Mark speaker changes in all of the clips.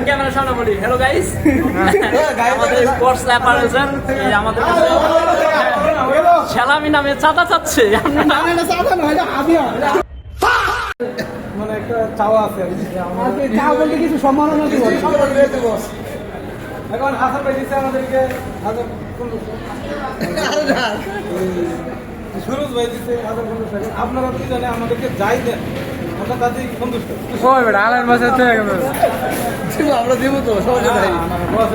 Speaker 1: ক্যামেরার সামনে বলি হ্যালো গাইস, আমাদের কোর্স অ্যাপারেশন আমাদের কাছে সেলামি নামে চাঁদা চাচ্ছে।
Speaker 2: মানে একটা চাওয়া আছে চাওয়া বলতে কিছু সম্মাননা দিব। এখন হাসান ভাই দিচ্ছে আমাদেরকে সুরজ ভাই দিচ্ছে আপনারা কি জানে আমাদেরকে যাই দেন আমরা তাতেই সন্তুষ্ট। আমরা দিব তো সহজে ভাই,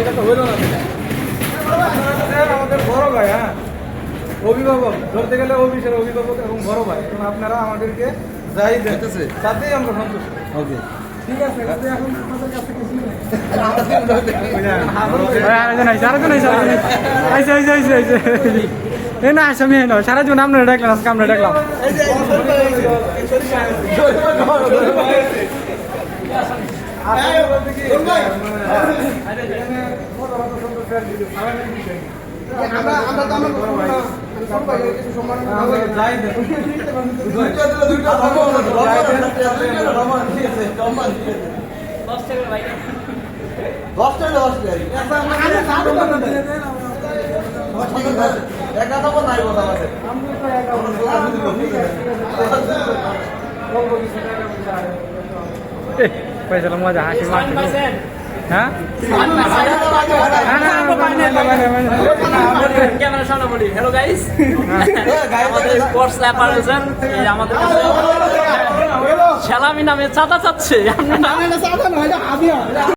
Speaker 2: এটা তো হইল না। আমাদের বড় ভাই, হ্যাঁ অভিভাবক ধরতে গেলে অফিসের অভিভাবক এবং বড় ভাই, এবং আপনারা আমাদেরকে যাই দেখতেছে তাতেই আমরা সন্তুষ্ট। ওকে ঠিক আছে, এখন আমাদের কাছে কিছু নেই।
Speaker 3: সারা জীবন আমরা ডাকলাম, আজকে আমরা ডাকলাম। পয়সা মজা হাসি মারছে। হ্যাঁ
Speaker 1: ক্যামেরার সামনে বলি হ্যালো গাইস, আমাদের কোর্স অ্যাপারেশন আমাদের কাছে সেলামি নামে চাঁদা চাচ্ছে।